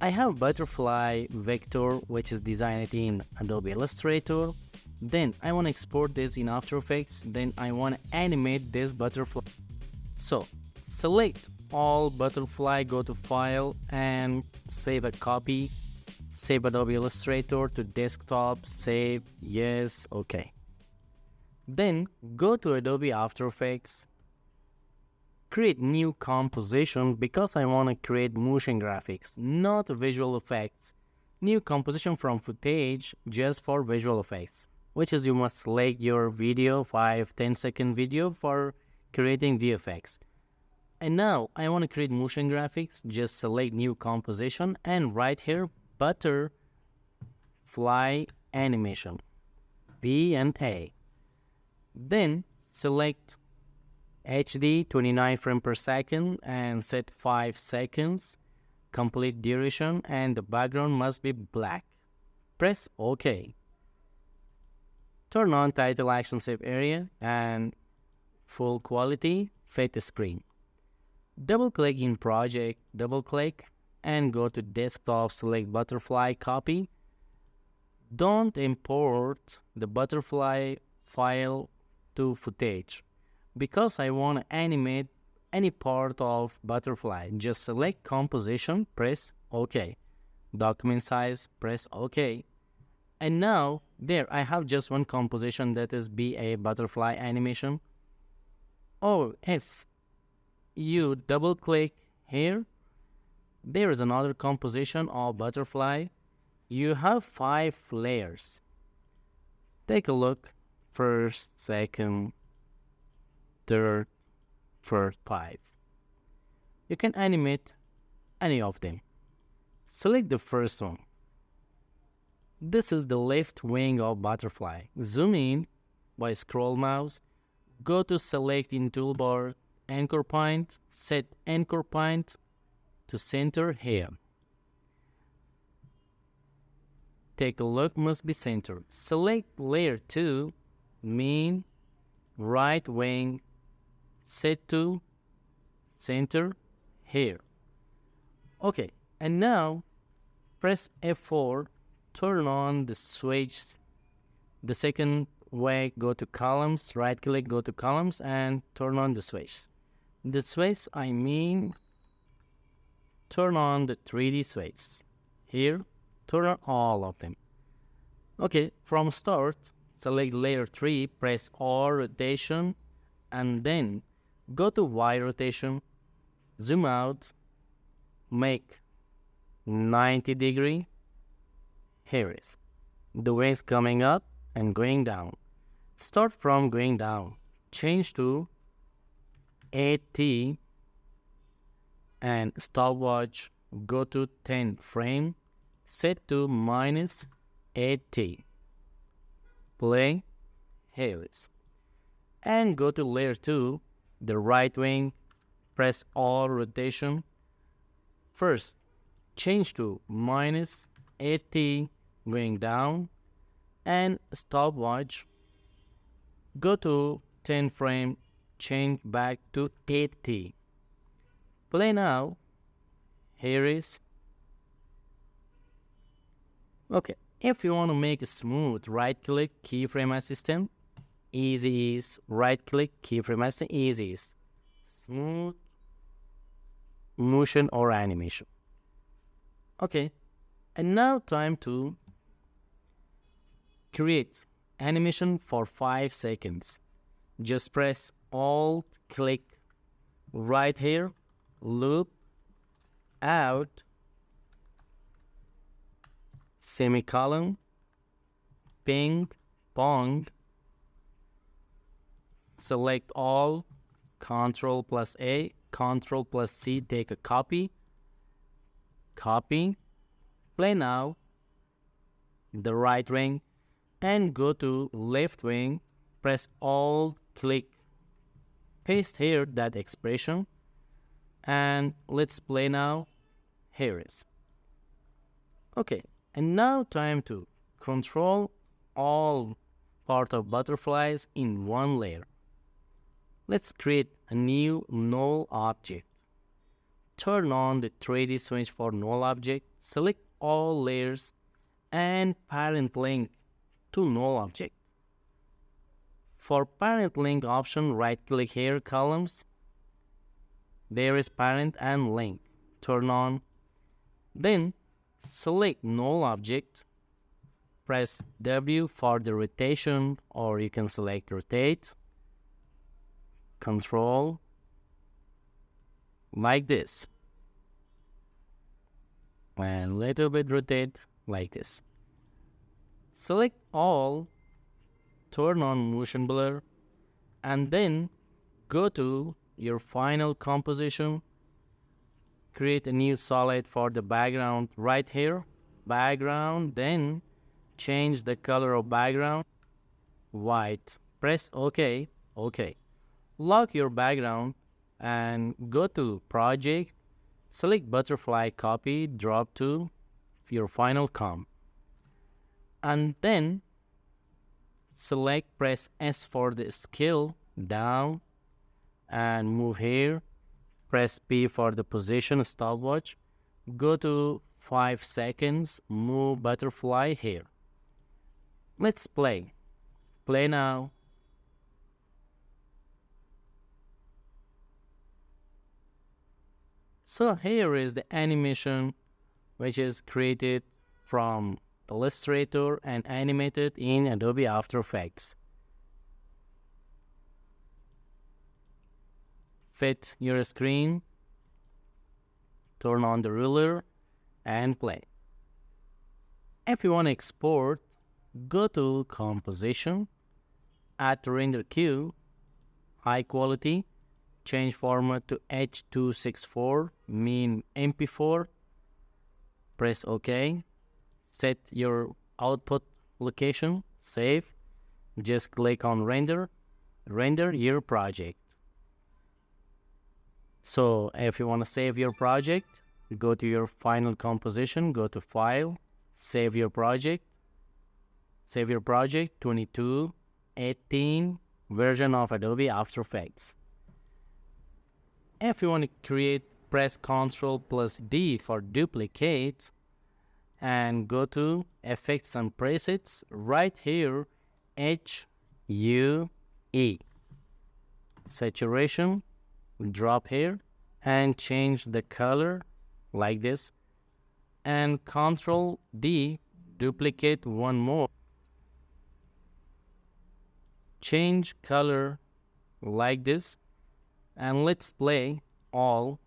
I have butterfly vector which is designed in Adobe Illustrator. Then I want to export this in After Effects. Then I want to animate this butterfly. So select all butterfly, go to File and save a copy. Save Adobe Illustrator to desktop, save, yes, okay. Then go to Adobe After Effects, create new composition because I want to create motion graphics, not visual effects. New composition from footage just for visual effects, which is you must select your video, 5-10 second video for creating VFX. And now I want to create motion graphics, just select new composition and right here butterfly animation, B and A. Then select HD 29 frame per second and set 5 seconds complete duration and the background must be black. Press OK. Turn on title action save area and full quality fade screen. Double click in project, double click and go to desktop, select butterfly copy. Don't import the butterfly file to footage because I want to animate any part of butterfly. Just select composition, press OK. Document size, press OK. And now there I have just one composition, that is BA butterfly animation. Oh yes, you double click here, there is another composition of butterfly. You have 5 layers. Take a look. First, second, third, fourth, 5. You can animate any of them. Select the first one. This is the left wing of butterfly. Zoom in by scroll mouse. Go to select in toolbar, anchor point, set anchor point to center here. Take a look, must be centered. Select layer 2, mean, right wing, set to center here. Okay, and now press F4, turn on the switch. The second way, go to columns, right click, go to columns and turn on the switch. The switch, I mean, turn on the 3D switch. Here, turn on all of them. Okay, from start, select layer 3, press R rotation, and then go to Y rotation, zoom out, make 90 degree. Here is the waves coming up and going down. Start from going down, change to 80 and stopwatch, go to 10 frame, set to -80. Play, here is. And go to layer 2, the right wing, press all rotation. First, change to -80 going down and stopwatch. Go to 10 frame, change back to 80. Play now. Here is. Okay, if you want to make it smooth, right click keyframe assistant, easy ease, right click keyframe assistant, easy ease, smooth motion or animation. Okay, and now time to create animation for 5 seconds. Just press Alt, click right here, loop, out, semicolon, ping, pong, select all, Ctrl plus A, Ctrl plus C, take a copy, copy, play now, the right wing, and go to left wing, press Alt, click, paste here that expression, and let's play now. Here is. Okay, and now time to control all part of butterflies in one layer. Let's create a new null object. turn on the 3D switch for null object, select all layers and parent link to null object. For parent link option, right click here, columns. There is parent and link. Turn on. Then select null object. Press W for the rotation, or you can select rotate. Control. Like this. And little bit rotate like this. Select all. Turn on motion blur. And then go to your final composition. Create a new solid for the background right here. Background, then change the color of background. White. Press OK. OK. Lock your background and go to project. Select butterfly copy, drop to your final comp. And then select, press S for the scale down and move here. Press P for the position stopwatch. Go to 5 seconds, move butterfly here. Let's play. Play now. So here is the animation which is created from Illustrator and animated in Adobe After Effects. Fit your screen, turn on the ruler and play. If you want to export, go to Composition, add Render Queue, High Quality, change format to H264, mean MP4, press OK, set your output location, save, just click on Render, render your project. So if you want to save your project, go to your final composition, go to File, save your project 2218 version of Adobe After Effects. If you want to create, press Ctrl+D for duplicate and go to Effects and Presets, right here, HUE. Saturation, drop here and change the color like this. And Ctrl+D, duplicate one more. Change color like this. And let's play all.